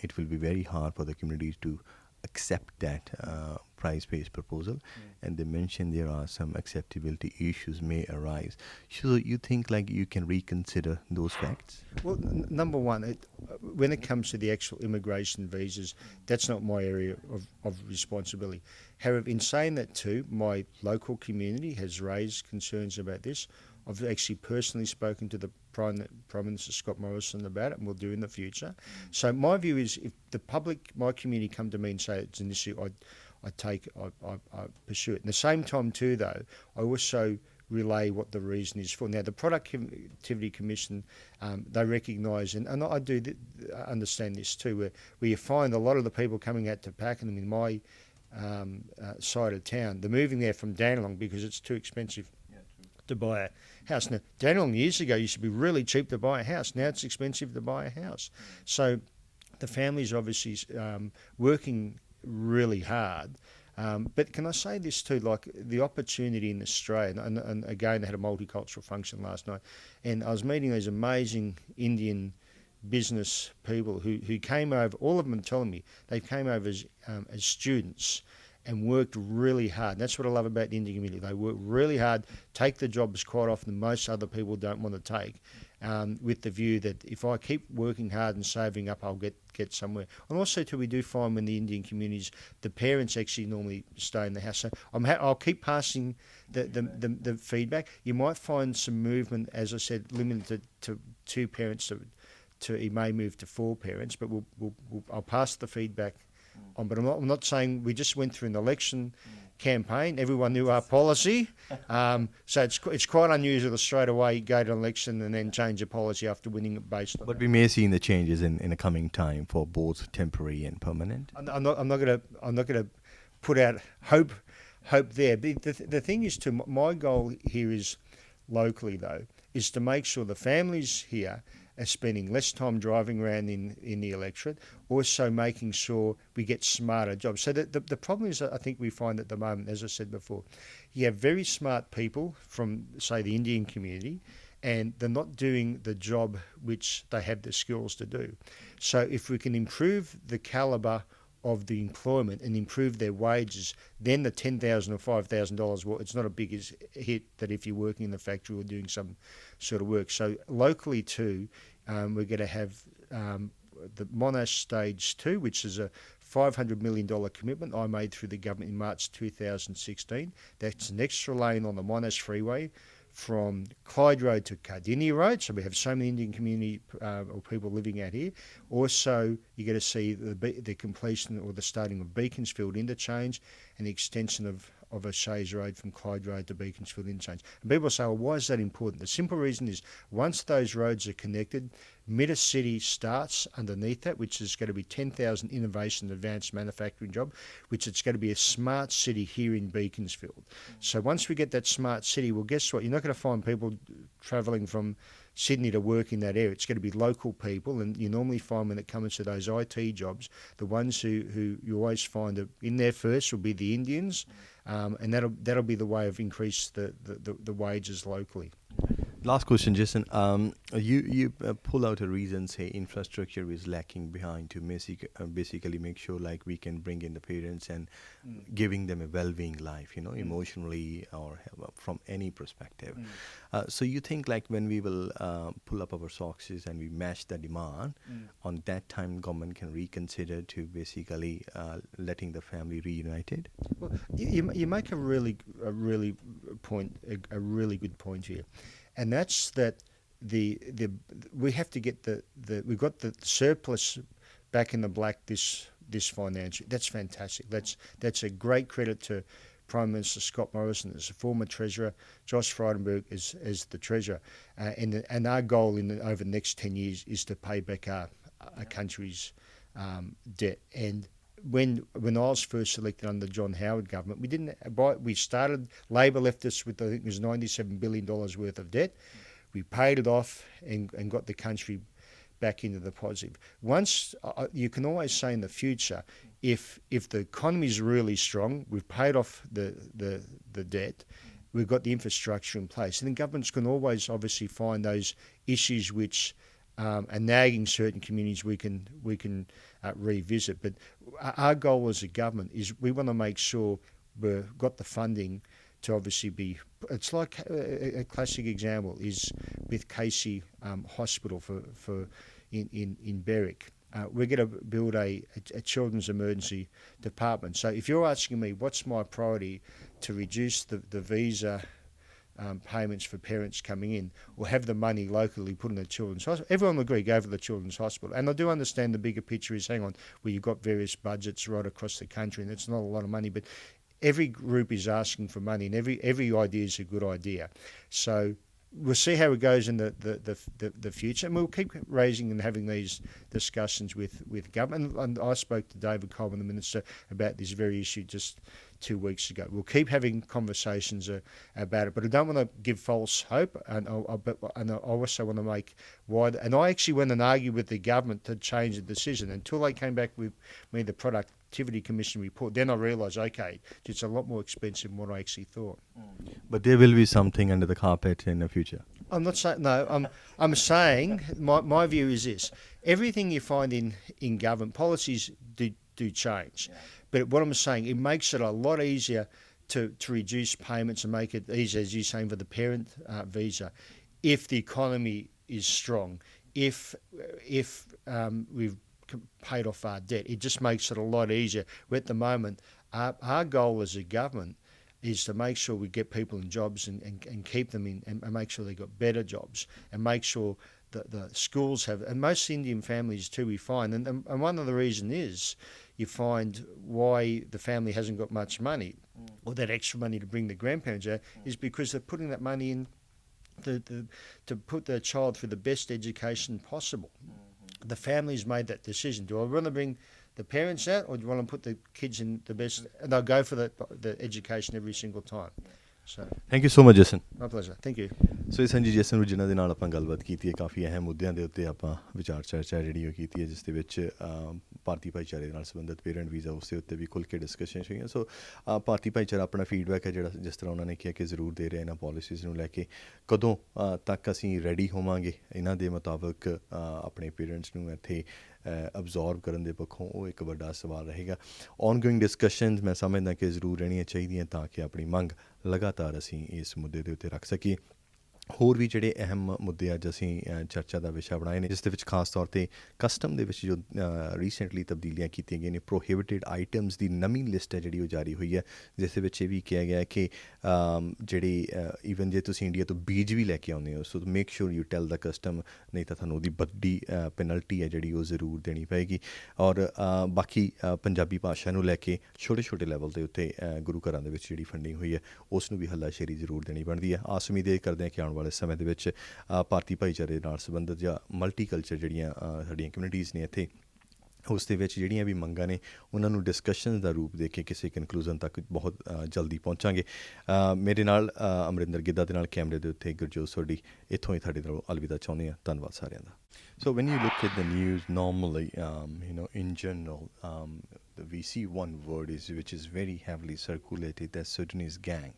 it will be very hard for the community to accept that price-based proposal, and they mention there are some acceptability issues may arise. So you think like you can reconsider those facts? Well, number one, when it comes to the actual immigration visas, that's not my area of responsibility. However, in saying that too, my local community has raised concerns about this. I've actually personally spoken to the Prime Minister Scott Morrison about it, and we'll do in the future. So my view is, if the public, my community, come to me and say it's an issue, I pursue it. At the same time too, though, I also relay what the reason is for. Now, the Productivity Commission, they recognise, and I do understand this too, where you find a lot of the people coming out to Pakenham in my side of town, they're moving there from Dandenong because it's too expensive to buy a house. Now, Dandenong years ago used to be really cheap to buy a house. Now it's expensive to buy a house. So the family's obviously working really hard. But can I say this too, like the opportunity in Australia, and again, they had a multicultural function last night, and I was meeting these amazing Indian business people who came over, all of them are telling me they came over as students and worked really hard. And that's what I love about the Indian community. They work really hard, take the jobs quite often most other people don't want to take. with the view that if I keep working hard and saving up, I'll get somewhere. And also, too, we do find when the Indian communities, the parents actually normally stay in the house. So I'll keep passing the feedback. You might find some movement, as I said, limited to two parents. It may move to four parents, but I'll pass the feedback on. But I'm not saying we just went through an election campaign. Everyone knew our policy, so it's quite unusual to straight away go to an election and then change a policy after winning it based on. But we may see the changes in the coming time for both temporary and permanent. I'm not gonna put out hope there. But the thing is, my goal here is locally though, is to make sure the families here are spending less time driving around in the electorate, also making sure we get smarter jobs. So the problem is, I think we find at the moment, as I said before, you have very smart people from, say, the Indian community, and they're not doing the job which they have the skills to do. So if we can improve the calibre of the employment and improve their wages, then the $10,000 or $5,000, well, it's not a big hit that if you're working in the factory or doing some sort of work. So locally too, we're going to have the Monash Stage 2, which is a $500 million commitment I made through the government in March 2016. That's an extra lane on the Monash Freeway from Clyde Road to Cardinia Road, so we have so many Indian community or people living out here. Also, you're going to see the completion or the starting of Beaconsfield Interchange and the extension of O'Shea's Road from Clyde Road to Beaconsfield Interchange. And people say, well, why is that important? The simple reason is once those roads are connected, Meta-City starts underneath that, which is going to be 10,000 innovation advanced manufacturing job, which it's going to be a smart city here in Beaconsfield. So once we get that smart city, well, guess what? You're not going to find people travelling from Sydney to work in that area. It's going to be local people, and you normally find when it comes to those IT jobs, the ones who you always find are in there first will be the Indians, and that'll be the way of increase the wages locally. Last question, Jason. You pull out a reason, say infrastructure is lacking behind to basically make sure like we can bring in the parents and giving them a well-being life, emotionally or from any perspective. So you think like when we will pull up our socks and we match the demand, on that time government can reconsider to basically letting the family reunited? Well, you make a really good point here. And that's that we have to get we've got the surplus back in the black this financial. That's fantastic. That's a great credit to Prime Minister Scott Morrison as a former Treasurer, Josh Frydenberg as the Treasurer, and our goal over the next 10 years is to pay back our country's debt. And when I was first elected under the John Howard government, we started, Labor left us with, I think it was $97 billion worth of debt. We paid it off and got the country back into the positive. Once, you can always say in the future, if the economy is really strong, we've paid off the debt, we've got the infrastructure in place, and then governments can always obviously find those issues which are nagging certain communities we can revisit. But our goal as a government is we want to make sure we've got the funding to obviously be. It's like a classic example is with Casey Hospital in Berwick. We're going to build a children's emergency department. So if you're asking me what's my priority to reduce the visa payments for parents coming in, or have the money locally put in the children's hospital, everyone will agree, go for the children's hospital. And I do understand the bigger picture is, hang on, well, you've got various budgets right across the country, and it's not a lot of money, but every group is asking for money, and every idea is a good idea. So we'll see how it goes in the future, and we'll keep raising and having these discussions with government. And I spoke to David Coleman, the Minister, about this very issue just 2 weeks ago. We'll keep having conversations about it, but I don't want to give false hope, and I also want to make wide. And I actually went and argued with the government to change the decision until they came back with me the Productivity Commission report. Then I realised, okay, it's a lot more expensive than what I actually thought. But there will be something under the carpet in the future. I'm not saying no. I'm saying my view is this: everything you find in government policies do change. Yeah. But what I'm saying, it makes it a lot easier to reduce payments and make it easier, as you're saying, for the parent visa, if the economy is strong. If we've paid off our debt, it just makes it a lot easier. Where at the moment, our goal as a government is to make sure we get people in jobs and keep them in, and make sure they got better jobs, and make sure that the schools have, and most Indian families too, we find, and one of the reasons is you find why the family hasn't got much money or that extra money to bring the grandparents out is because they're putting that money in to put their child through the best education possible. The family's made that decision. Do I want to bring the parents out, or do you want to put the kids in the best? And they'll go for the education every single time. So, thank you so much Jashan. my pleasure. Thank you. ਸੋ ਇਹ ਸੰਜੀ ਜਸਨ ਨੂੰ ਜਿਨ੍ਹਾਂ ਦੇ ਨਾਲ ਆਪਾਂ ਗੱਲਬਾਤ ਕੀਤੀ ਹੈ, ਕਾਫੀ ਅਹਿਮ ਮੁੱਦਿਆਂ ਦੇ ਉੱਤੇ ਆਪਾਂ ਵਿਚਾਰ ਚਰਚਾ ਜਿਹੜੀ ਉਹ ਕੀਤੀ ਹੈ, ਜਿਸ ਦੇ ਵਿੱਚ ਭਾਰਤੀ ਭਾਈਚਾਰੇ ਦੇ ਨਾਲ ਸੰਬੰਧਿਤ ਪੇਰੈਂਟ ਵੀਜ਼ਾ ਉਸ ਦੇ ਉੱਤੇ ਵੀ ਖੁੱਲ੍ਹ ਕੇ ਡਿਸਕਸ਼ਨ ਹੋਈਆਂ। ਸੋ ਭਾਰਤੀ ਭਾਈਚਾਰਾ ਆਪਣਾ ਫੀਡਬੈਕ ਹੈ ਜਿਹੜਾ, ਜਿਸ ਤਰ੍ਹਾਂ ਉਹਨਾਂ ਨੇ ਕਿਹਾ ਕਿ ਜ਼ਰੂਰ ਦੇ ਰਿਹਾ ਇਹਨਾਂ ਪੋਲਿਸੀਜ਼ ਨੂੰ ਲੈ ਕੇ। ਕਦੋਂ ਤੱਕ ਅਸੀਂ ਰੈਡੀ ਹੋਵਾਂਗੇ ਇਹਨਾਂ ਦੇ ਮੁਤਾਬਕ ਆਪਣੇ ਪੇਰੈਂਟਸ ਨੂੰ ਇੱਥੇ ਅਬਜ਼ੋਰਵ ਕਰਨ ਦੇ ਪੱਖੋਂ, ਉਹ ਇੱਕ ਵੱਡਾ ਸਵਾਲ ਰਹੇਗਾ। ਔਨਗੋਇੰਗ ਡਿਸਕਸ਼ਨਸ ਮੈਂ ਸਮਝਦਾ ਕਿ ਜ਼ਰੂਰ ਰਹਿਣੀਆਂ ਚਾਹੀਦੀਆਂ ਤਾਂ ਕਿ ਆਪਣੀ ਮੰਗ ਲਗਾਤਾਰ ਅਸੀਂ ਇਸ ਮੁੱਦੇ ਦੇ ਉੱਤੇ ਰੱਖ ਸਕੀਏ। ਹੋਰ ਵੀ ਜਿਹੜੇ ਅਹਿਮ ਮੁੱਦੇ ਅੱਜ ਅਸੀਂ ਚਰਚਾ ਦਾ ਵਿਸ਼ਾ ਬਣਾਏ ਨੇ, ਜਿਸ ਦੇ ਵਿੱਚ ਖਾਸ ਤੌਰ 'ਤੇ ਕਸਟਮ ਦੇ ਵਿੱਚ ਜੋ ਰੀਸੈਂਟਲੀ ਤਬਦੀਲੀਆਂ ਕੀਤੀਆਂ ਗਈਆਂ ਨੇ, ਪ੍ਰੋਹਿਬਿਟਡ ਆਈਟਮਸ ਦੀ ਨਵੀਂ ਲਿਸਟ ਹੈ ਜਿਹੜੀ ਉਹ ਜਾਰੀ ਹੋਈ ਹੈ, ਜਿਸ ਦੇ ਵਿੱਚ ਇਹ ਵੀ ਕਿਹਾ ਗਿਆ ਕਿ ਜਿਹੜੇ ਈਵਨ ਜੇ ਤੁਸੀਂ ਇੰਡੀਆ ਤੋਂ ਬੀਜ ਵੀ ਲੈ ਕੇ ਆਉਂਦੇ ਹੋ, ਸੋ make sure you tell the custom, ਨਹੀਂ ਤਾਂ ਤੁਹਾਨੂੰ ਉਹਦੀ ਵੱਡੀ ਪੈਨਲਟੀ ਹੈ ਜਿਹੜੀ ਉਹ ਜ਼ਰੂਰ ਦੇਣੀ ਪਏਗੀ। ਔਰ ਬਾਕੀ ਪੰਜਾਬੀ ਭਾਸ਼ਾ ਨੂੰ ਲੈ ਕੇ ਛੋਟੇ ਛੋਟੇ ਲੈਵਲ ਦੇ ਉੱਤੇ ਗੁਰੂ ਘਰਾਂ ਦੇ ਵਿੱਚ ਜਿਹੜੀ ਫੰਡਿੰਗ ਹੋਈ ਹੈ, ਉਸ ਨੂੰ ਵੀ ਹੱਲਾਸ਼ੇਰੀ ਜ਼ਰੂਰ ਦੇਣੀ ਬਣਦੀ ਹੈ। ਆਸ ਉਮੀਦ ਇਹ ਕਰਦੇ ਹਾਂ ਕਿ ਆਉਣ ਵਾਲੇ ਸਮੇਂ ਦੇ ਵਿੱਚ ਭਾਰਤੀ ਭਾਈਚਾਰੇ ਨਾਲ ਸੰਬੰਧਿਤ ਜਾਂ ਮਲਟੀਕਲਚਰ ਜਿਹੜੀਆਂ ਸਾਡੀਆਂ ਕਮਿਊਨਿਟੀਜ਼ ਨੇ ਇੱਥੇ, ਉਸ ਦੇ ਵਿੱਚ ਜਿਹੜੀਆਂ ਵੀ ਮੰਗਾਂ ਨੇ ਉਹਨਾਂ ਨੂੰ ਡਿਸਕਸ਼ਨ ਦਾ ਰੂਪ ਦੇ ਕੇ ਕਿਸੇ ਕਨਕਲੂਜ਼ਨ ਤੱਕ ਬਹੁਤ ਜਲਦੀ ਪਹੁੰਚਾਂਗੇ। ਮੇਰੇ ਨਾਲ ਅਮਰਿੰਦਰ ਗਿੱਧਾ ਦੇ ਨਾਲ ਕੈਮਰੇ ਦੇ ਉੱਤੇ ਗੁਰਜੋਤ ਸੋਢੀ, ਇੱਥੋਂ ਹੀ ਤੁਹਾਡੇ ਨਾਲ ਅਲਵਿਦਾ ਚਾਹੁੰਦੇ ਹਾਂ। ਧੰਨਵਾਦ ਸਾਰਿਆਂ ਦਾ। So when you look at the news normally, in general, we see one word which is very heavily circulated, that's Sudanese gang.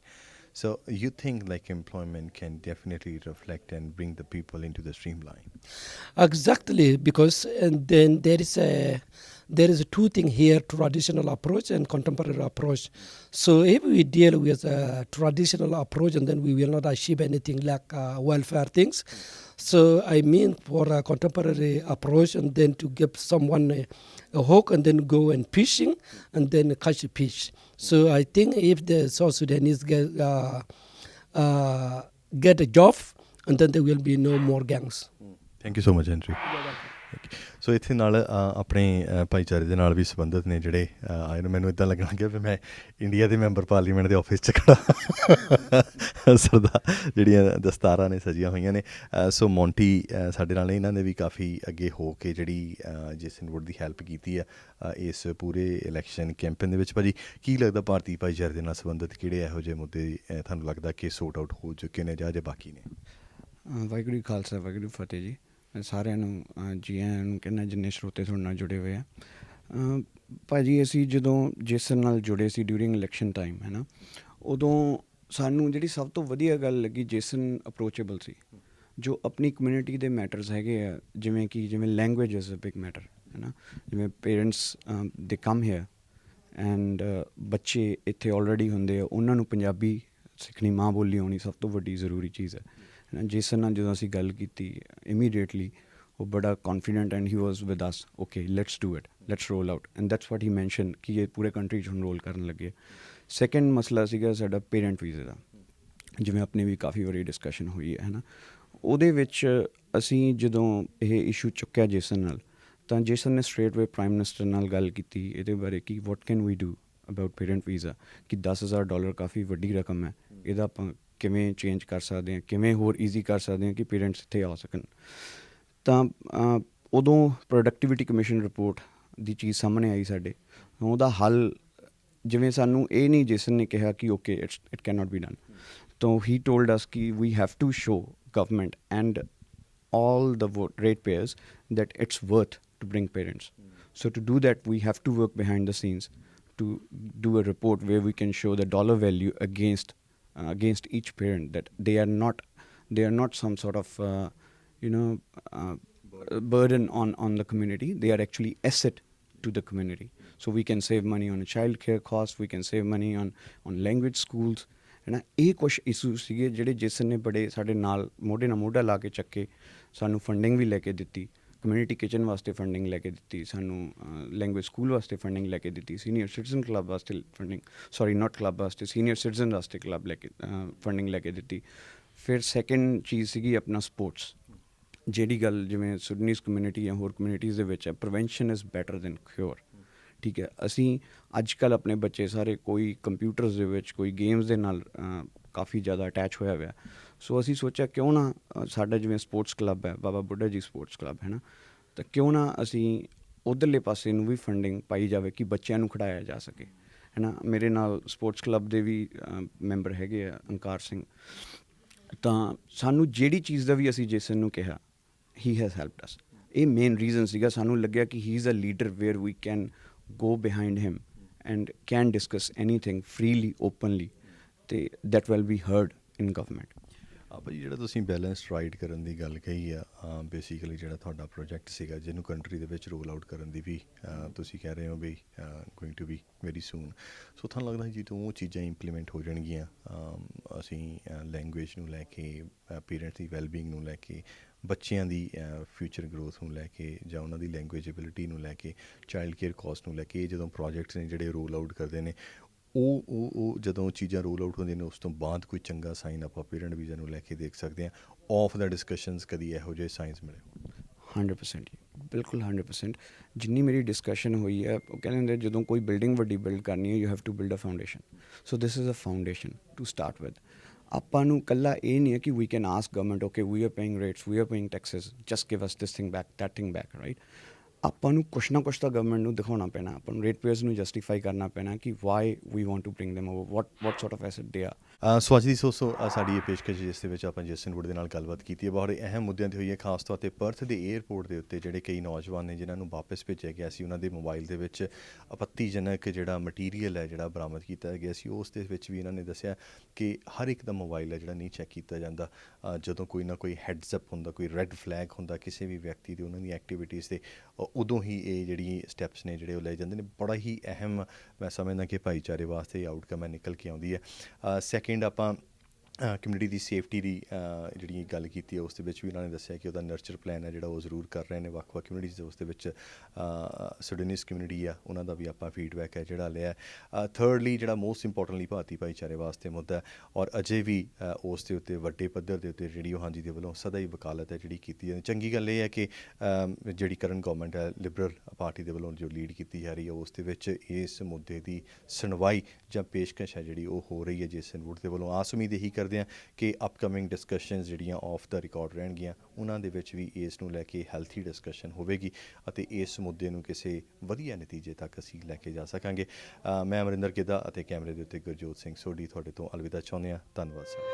So you think like employment can definitely reflect and bring the people into the streamline? Exactly, because and then there is two things here: traditional approach and contemporary approach. So if we deal with a traditional approach, and then we will not achieve anything like welfare things. So I mean for a contemporary approach, and then to give someone a hook and then go and fishing and then catch a fish. So I think if the South Sudanese get a job, and then there will be no more gangs. Thank you so much Henry. So ਇੱਥੇ ਨਾਲ ਆਪਣੇ ਭਾਈਚਾਰੇ ਦੇ ਨਾਲ ਵੀ ਸੰਬੰਧਿਤ ਨੇ ਜਿਹੜੇ ਆਏ ਨੇ। ਮੈਨੂੰ ਇੱਦਾਂ ਲੱਗਣ ਲੱਗਿਆ ਵੀ ਮੈਂ ਇੰਡੀਆ ਦੇ ਮੈਂਬਰ ਪਾਰਲੀਮੈਂਟ ਦੇ ਆਫਿਸ 'ਚ ਖੜਾ। ਸਰਦਾ ਜਿਹੜੀਆਂ ਦਸਤਾਰਾਂ ਨੇ ਸਜੀਆਂ ਹੋਈਆਂ ਨੇ। ਸੋ ਮੌਂਟੀ ਸਾਡੇ ਨਾਲ ਨੇ, ਇਹਨਾਂ ਨੇ ਵੀ ਕਾਫੀ ਅੱਗੇ ਹੋ ਕੇ ਜਿਹੜੀ ਜੇਸਨ ਵੁੱਡ ਦੀ ਹੈਲਪ ਕੀਤੀ ਆ ਇਸ ਪੂਰੇ ਇਲੈਕਸ਼ਨ ਕੈਂਪੇਨ ਦੇ ਵਿੱਚ। ਭਾਜੀ ਕੀ ਲੱਗਦਾ ਭਾਰਤੀ ਭਾਈਚਾਰੇ ਦੇ ਨਾਲ ਸੰਬੰਧਿਤ ਕਿਹੜੇ ਇਹੋ ਜਿਹੇ ਮੁੱਦੇ ਤੁਹਾਨੂੰ ਲੱਗਦਾ ਕਿ ਸੋਰਟ ਆਊਟ ਹੋ ਚੁੱਕੇ ਨੇ ਜਾਂ ਬਾਕੀ ਨੇ? ਵਾਹਿਗੁਰੂ ਜੀ ਖਾਲਸਾ, ਵਾਹਿਗੁਰੂ ਫਤਿਹ ਜੀ। ਸਾਰਿਆਂ ਨੂੰ ਜੀ ਆਇਆਂ ਨੂੰ ਕਹਿੰਦਾ ਜਿੰਨੇ ਸਰੋਤੇ ਤੁਹਾਡੇ ਨਾਲ ਜੁੜੇ ਹੋਏ ਆ। ਭਾਅ ਜੀ ਅਸੀਂ ਜਦੋਂ ਜੇਸਨ ਨਾਲ ਜੁੜੇ ਸੀ ਡਿਊਰਿੰਗ ਇਲੈਕਸ਼ਨ ਟਾਈਮ, ਹੈ ਨਾ, ਉਦੋਂ ਸਾਨੂੰ ਜਿਹੜੀ ਸਭ ਤੋਂ ਵਧੀਆ ਗੱਲ ਲੱਗੀ, ਜੇਸਨ ਅਪਰੋਚੇਬਲ ਸੀ। ਜੋ ਆਪਣੀ ਕਮਿਊਨਿਟੀ ਦੇ ਮੈਟਰਸ ਹੈਗੇ ਆ, ਜਿਵੇਂ language is a big matter, ਹੈ ਨਾ, ਜਿਵੇਂ ਪੇਰੈਂਟਸ ਦੇ ਕਮ ਹੇਅਰ ਐਂਡ ਬੱਚੇ ਇੱਥੇ ਆਲਰੇਡੀ ਹੁੰਦੇ ਆ, ਉਹਨਾਂ ਨੂੰ ਪੰਜਾਬੀ ਸਿੱਖਣੀ, ਮਾਂ ਬੋਲੀ ਆਉਣੀ ਸਭ ਤੋਂ ਵੱਡੀ ਜ਼ਰੂਰੀ ਚੀਜ਼ ਹੈ। ਜੇਸਨ ਨਾਲ ਜਦੋਂ ਅਸੀਂ ਗੱਲ ਕੀਤੀ ਇਮੀਡੀਏਟਲੀ ਉਹ ਬੜਾ confident and he was with us, okay let's do it, let's roll out, and that's what he mention ਕਿ ਇਹ ਪੂਰੇ ਕੰਟਰੀ 'ਚ ਹੁਣ ਰੋਲ ਕਰਨ ਲੱਗੇ। ਸੈਕਿੰਡ ਮਸਲਾ ਸੀਗਾ ਸਾਡਾ ਪੇਰੈਂਟ ਵੀਜ਼ੇ ਦਾ, ਜਿਵੇਂ ਆਪਣੀ ਵੀ ਕਾਫੀ ਵਾਰੀ ਡਿਸਕਸ਼ਨ ਹੋਈ ਹੈ ਨਾ। ਉਹਦੇ ਵਿੱਚ ਅਸੀਂ ਜਦੋਂ ਇਹ ਇਸ਼ੂ ਚੁੱਕਿਆ ਜੇਸਨ ਨਾਲ, ਤਾਂ ਜੇਸਨ ਨੇ ਸਟ੍ਰੇਟ ਵੇ ਪ੍ਰਾਈਮ ਮਿਨਿਸਟਰ ਨਾਲ ਗੱਲ ਕੀਤੀ ਇਹਦੇ ਬਾਰੇ ਕਿ what can we do about parent visa, ਕਿ $10,000 ਕਾਫੀ ਵੱਡੀ ਰਕਮ ਹੈ, ਇਹਦਾ ਆਪਾਂ ਕਿਵੇਂ ਚੇਂਜ ਕਰ ਸਕਦੇ ਹਾਂ, ਕਿਵੇਂ ਹੋਰ ਈਜ਼ੀ ਕਰ ਸਕਦੇ ਹਾਂ ਕਿ ਪੇਰੈਂਟਸ ਇੱਥੇ ਆ ਸਕਣ। ਤਾਂ ਉਦੋਂ ਪ੍ਰੋਡਕਟੀਵਿਟੀ ਕਮਿਸ਼ਨ ਰਿਪੋਰਟ ਦੀ ਚੀਜ਼ ਸਾਹਮਣੇ ਆਈ ਸਾਡੇ। ਉਹਦਾ ਹੱਲ ਜਿਵੇਂ ਸਾਨੂੰ ਇਹ ਨਹੀਂ ਜੇਸਨ ਨੇ ਕਿਹਾ ਕਿ okay it can not be done, ਤਾਂ ਹੀ ਟੋਲਡ ਅਸ ਕਿ we have to show government and all the ratepayers that it's worth to bring parents. So to do that, we have to work behind the scenes to do a report where we can show the dollar value against each parent, that they are not some sort of burden on the community. They are actually asset to the community. So we can save money on child care costs, we can save money on language schools, ਹੈ ਨਾ। ਇਹ ਕੁਛ issue ਸੀਗੇ ਜਿਹੜੇ Jason ਨੇ ਬੜੇ ਸਾਡੇ ਨਾਲ ਮੋਢੇ ਨਾਲ ਮੋਢਾ ਲਾ ਕੇ ਚੱਕੇ, ਸਾਨੂੰ ਫੰਡਿੰਗ ਵੀ ਲੈ ਕੇ ਦਿੱਤੀ, ਕਮਿਊਨਿਟੀ ਕਿਚਨ ਵਾਸਤੇ ਫੰਡਿੰਗ ਲੈ ਕੇ ਦਿੱਤੀ, ਸਾਨੂੰ ਲੈਂਗੁਏਜ ਸਕੂਲ ਵਾਸਤੇ ਫੰਡਿੰਗ ਲੈ ਕੇ ਦਿੱਤੀ, ਸੀਨੀਅਰ ਸਿਟੀਜ਼ਨ ਕਲੱਬ ਵਾਸਤੇ ਫੰਡਿੰਗ, ਸੌਰੀ ਨਾਟ ਕਲੱਬ ਵਾਸਤੇ, ਸੀਨੀਅਰ ਸਿਟੀਜ਼ਨ ਵਾਸਤੇ ਕਲੱਬ ਲੈ ਕੇ ਫੰਡਿੰਗ ਲੈ ਕੇ ਦਿੱਤੀ। ਫਿਰ ਸੈਕਿੰਡ ਚੀਜ਼ ਸੀਗੀ ਆਪਣਾ ਸਪੋਰਟਸ, ਜਿਹੜੀ ਗੱਲ ਜਿਵੇਂ ਸੁਡਨੀਜ਼ ਕਮਿਊਨਿਟੀ ਜਾਂ ਹੋਰ ਕਮਿਊਨਿਟੀਜ਼ ਦੇ ਵਿੱਚ ਹੈ, prevention is better than cure. ਠੀਕ ਹੈ, ਅਸੀਂ ਅੱਜ ਕੱਲ੍ਹ ਆਪਣੇ ਬੱਚੇ ਸਾਰੇ ਕੋਈ ਕੰਪਿਊਟਰਸ ਦੇ ਵਿੱਚ, ਕੋਈ ਗੇਮਸ ਦੇ ਨਾਲ ਕਾਫੀ ਜ਼ਿਆਦਾ ਅਟੈਚ ਹੋਇਆ ਹੋਇਆ। ਸੋ ਅਸੀਂ ਸੋਚਿਆ ਕਿਉਂ ਨਾ ਸਾਡਾ ਜਿਵੇਂ ਸਪੋਰਟਸ ਕਲੱਬ ਹੈ ਬਾਬਾ ਬੁੱਢਾ ਜੀ ਸਪੋਰਟਸ ਕਲੱਬ ਹੈ ਨਾ, ਤਾਂ ਕਿਉਂ ਨਾ ਅਸੀਂ ਉੱਧਰਲੇ ਪਾਸੇ ਨੂੰ ਵੀ ਫੰਡਿੰਗ ਪਾਈ ਜਾਵੇ ਕਿ ਬੱਚਿਆਂ ਨੂੰ ਖਿਡਾਇਆ ਜਾ ਸਕੇ, ਹੈ ਨਾ। ਮੇਰੇ ਨਾਲ ਸਪੋਰਟਸ ਕਲੱਬ ਦੇ ਵੀ ਮੈਂਬਰ ਹੈਗੇ ਆ ਅੰਕਾਰ ਸਿੰਘ, ਤਾਂ ਸਾਨੂੰ ਜਿਹੜੀ ਚੀਜ਼ ਦਾ ਵੀ ਅਸੀਂ ਜੇਸਨ ਨੂੰ ਕਿਹਾ, ਹੀ ਹੈਜ਼ ਹੈਲਪਡ ਅਸ। ਇਹ ਮੇਨ ਰੀਜ਼ਨ ਸੀਗਾ, ਸਾਨੂੰ ਲੱਗਿਆ ਕਿ he is a leader where we can go behind him and can discuss anything freely, openly, that will be heard in government. ਭਾਜੀ ਜਿਹੜਾ ਤੁਸੀਂ ਬੈਲੈਂਸ ਰਾਈਡ ਕਰਨ ਦੀ ਗੱਲ ਕਹੀ ਆ, ਬੇਸਿਕਲੀ ਜਿਹੜਾ ਤੁਹਾਡਾ ਪ੍ਰੋਜੈਕਟ ਸੀਗਾ ਜਿਹਨੂੰ ਕੰਟਰੀ ਦੇ ਵਿੱਚ ਰੋਲ ਆਊਟ ਕਰਨ ਦੀ ਵੀ ਤੁਸੀਂ ਕਹਿ ਰਹੇ ਹੋ we going to be very soon, so ਤੁਹਾਨੂੰ ਲੱਗਦਾ ਜਦੋਂ ਉਹ ਚੀਜ਼ਾਂ ਇੰਪਲੀਮੈਂਟ ਹੋ ਜਾਣਗੀਆਂ, ਅਸੀਂ ਲੈਂਗੁਏਜ ਨੂੰ ਲੈ ਕੇ, ਪੇਰੈਂਟਸ ਦੀ ਵੈਲਬੀਇੰਗ ਨੂੰ ਲੈ ਕੇ, ਬੱਚਿਆਂ ਦੀ ਫਿਊਚਰ ਗਰੋਥ ਨੂੰ ਲੈ ਕੇ, ਜਾਂ ਉਹਨਾਂ ਦੀ ਲੈਂਗੁਏਜ ਐਬਿਲਿਟੀ ਨੂੰ ਲੈ ਕੇ, ਚਾਈਲਡ ਕੇਅਰ ਕੋਸਟ ਨੂੰ ਲੈ ਕੇ, ਇਹ ਜਦੋਂ ਪ੍ਰੋਜੈਕਟਸ ਨੇ ਜਿਹੜੇ ਰੋਲ ਆਊਟ ਕਰਦੇ ਨੇ, ਉਹ ਜਦੋਂ ਚੀਜ਼ਾਂ ਰੋਲ ਆਊਟ ਹੁੰਦੀਆਂ ਨੇ ਉਸ ਤੋਂ ਬਾਅਦ ਕੋਈ ਚੰਗਾ ਸਾਈਨ ਆਪਾਂ ਪੇਰੈਂਟ ਵੀਜ਼ਾ ਨੂੰ ਲੈ ਕੇ ਦੇਖ ਸਕਦੇ ਹਾਂ। ਆਫ ਦਾ ਡਿਸਕਸ਼ਨਸ ਕਦੀ ਇਹੋ ਜਿਹੇ ਸਾਇੰਸ ਮਿਲੇ? 100% ਬਿਲਕੁਲ 100%। ਜਿੰਨੀ ਮੇਰੀ ਡਿਸਕਸ਼ਨ ਹੋਈ ਹੈ, ਉਹ ਕਹਿੰਦੇ ਹੁੰਦੇ ਜਦੋਂ ਕੋਈ ਬਿਲਡਿੰਗ ਵੱਡੀ ਬਿਲਡ ਕਰਨੀ ਹੈ, you have to build a foundation. So this is a foundation to start with. ਆਪਾਂ ਨੂੰ ਇਕੱਲਾ ਇਹ ਨਹੀਂ ਹੈ ਕਿ we can ask government, okay we are paying rates, we are paying taxes, just give us this thing back, that thing back, right. ਆਪਾਂ ਨੂੰ ਕੁਛ ਨਾ ਕੁਛ ਤਾਂ ਗਵਰਨਮੈਂਟ ਨੂੰ ਦਿਖਾਉਣਾ ਪੈਣਾ, ਆਪਾਂ ਨੂੰ ਰੇਟ ਪੇਅਰਸ ਨੂੰ ਜਸਟੀਫਾਈ ਕਰਨਾ ਪੈਣਾ ਕਿ why we want to bring them over, what sort of ਐਸਟ ਦੇ ਆ। ਸੋ ਅੱਜ ਦੀ ਸਾਡੀ ਇਹ ਪੇਸ਼ਕਸ਼ ਜਿਸ ਦੇ ਵਿੱਚ ਆਪਾਂ ਜੇਸਨ ਵੁੱਡ ਦੇ ਨਾਲ ਗੱਲਬਾਤ ਕੀਤੀ ਹੈ, ਬਹੁਤ ਅਹਿਮ ਮੁੱਦਿਆਂ 'ਤੇ ਹੋਈ ਹੈ, ਖਾਸ ਤੌਰ 'ਤੇ ਪਰਥ ਦੇ ਏਅਰਪੋਰਟ ਦੇ ਉੱਤੇ ਜਿਹੜੇ ਕਈ ਨੌਜਵਾਨ ਨੇ ਜਿਨ੍ਹਾਂ ਨੂੰ ਵਾਪਸ ਭੇਜਿਆ ਗਿਆ ਸੀ, ਉਹਨਾਂ ਦੇ ਮੋਬਾਈਲ ਦੇ ਵਿੱਚ ਆਪੱਤੀਜਨਕ ਜਿਹੜਾ ਮਟੀਰੀਅਲ ਹੈ ਜਿਹੜਾ ਬਰਾਮਦ ਕੀਤਾ ਗਿਆ ਸੀ, ਉਸ ਦੇ ਵਿੱਚ ਵੀ ਇਹਨਾਂ ਨੇ ਦੱਸਿਆ ਕਿ ਹਰ ਇੱਕ ਦਾ ਮੋਬਾਈਲ ਹੈ ਜਿਹੜਾ ਨਹੀਂ ਚੈੱਕ ਕੀਤਾ ਜਾਂਦਾ। ਜਦੋਂ ਕੋਈ ਨਾ ਕੋਈ ਹੈਡਜ਼ਅਪ ਹੁੰਦਾ, ਕੋਈ ਰੈੱਡ ਫਲੈਗ ਹੁੰਦਾ ਕਿਸੇ ਵੀ ਵਿਅਕਤੀ ਦੇ, ਉਹਨਾਂ ਦੀ ਐਕਟੀਵਿਟੀਜ਼ 'ਤੇ, ਉਦੋਂ ਹੀ ਇਹ ਜਿਹੜੀ ਸਟੈਪਸ ਨੇ ਜਿਹੜੇ ਉਹ ਲਏ ਜਾਂਦੇ ਨੇ। ਬੜਾ ਹੀ ਅਹਿਮ ਮੈਂ ਸਮਝਦਾ ਕਿ ਭਾਈਚਾਰੇ ਵਾਸਤੇ ਇਹ ਆਊਟਕਮ ਹੈ ਨਿਕਲ ਕੇ ਆਉਂਦੀ ਹੈ। ਸੈਕਿੰਡ, ਆਪਾਂ ਕਮਿਊਨਿਟੀ ਦੀ ਸੇਫਟੀ ਦੀ ਜਿਹੜੀ ਗੱਲ ਕੀਤੀ ਹੈ, ਉਸ ਦੇ ਵਿੱਚ ਵੀ ਉਹਨਾਂ ਨੇ ਦੱਸਿਆ ਕਿ ਉਹਦਾ ਨਰਚਰ ਪਲਾਨ ਹੈ ਜਿਹੜਾ ਉਹ ਜ਼ਰੂਰ ਕਰ ਰਹੇ ਨੇ ਵੱਖ-ਵੱਖ ਕਮਿਊਨਿਟੀਜ਼। ਉਸ ਦੇ ਵਿੱਚ ਸੁਡਨੀਜ਼ ਕਮਿਊਨਿਟੀ ਆ, ਉਹਨਾਂ ਦਾ ਵੀ ਆਪਾਂ ਫੀਡਬੈਕ ਹੈ ਜਿਹੜਾ ਲਿਆ। ਥਰਡਲੀ, ਜਿਹੜਾ ਮੋਸਟ ਇੰਪੋਰਟੈਂਟਲੀ ਭਾਰਤੀ ਭਾਈਚਾਰੇ ਵਾਸਤੇ ਮੁੱਦਾ, ਔਰ ਅਜੇ ਵੀ ਉਸ ਦੇ ਉੱਤੇ ਵੱਡੇ ਪੱਧਰ ਦੇ ਉੱਤੇ ਜਿਹੜੀ ਉਹ ਹਾਂਜੀ ਦੇ ਵੱਲੋਂ ਸਦਾ ਹੀ ਵਕਾਲਤ ਹੈ ਜਿਹੜੀ ਕੀਤੀ ਜਾਂਦੀ। ਚੰਗੀ ਗੱਲ ਇਹ ਹੈ ਕਿ ਜਿਹੜੀ ਕਰੰਟ ਗੌਰਮੈਂਟ ਹੈ, ਲਿਬਰਲ ਪਾਰਟੀ ਦੇ ਵੱਲੋਂ ਜੋ ਲੀਡ ਕੀਤੀ ਜਾ ਰਹੀ ਹੈ, ਉਸ ਦੇ ਵਿੱਚ ਇਸ ਮੁੱਦੇ ਦੀ ਸੁਣਵਾਈ ਜਾਂ ਪੇਸ਼ਕਸ਼ ਹੈ ਜਿਹੜੀ ਉਹ ਹੋ ਰਹੀ ਹੈ ਜੇਸਨ ਵੁੱਡ ਦੇ ਵੱਲੋਂ। ਆਸ ਉਮੀਦ ਇਹੀ ਕਰਦੇ ਹਾਂ ਕਿ ਅਪਕਮਿੰਗ ਡਿਸਕਸ਼ਨਸ ਜਿਹੜੀਆਂ ਆਫ ਦਾ ਰਿਕਾਰਡ ਰਹਿਣਗੀਆਂ, ਉਹਨਾਂ ਦੇ ਵਿੱਚ ਵੀ ਇਸ ਨੂੰ ਲੈ ਕੇ ਹੈਲਥੀ ਡਿਸਕਸ਼ਨ ਹੋਵੇਗੀ ਅਤੇ ਇਸ ਮੁੱਦੇ ਨੂੰ ਕਿਸੇ ਵਧੀਆ ਨਤੀਜੇ ਤੱਕ ਅਸੀਂ ਲੈ ਕੇ ਜਾ ਸਕਾਂਗੇ। ਮੈਂ ਅਮਰਿੰਦਰ ਗਿੱਧਾ ਅਤੇ ਕੈਮਰੇ ਦੇ ਉੱਤੇ ਗੁਰਜੋਤ ਸਿੰਘ ਸੋਢੀ ਤੁਹਾਡੇ ਤੋਂ ਅਲਵਿਦਾ ਚਾਹੁੰਦੇ ਹਾਂ। ਧੰਨਵਾਦ ਸਰ।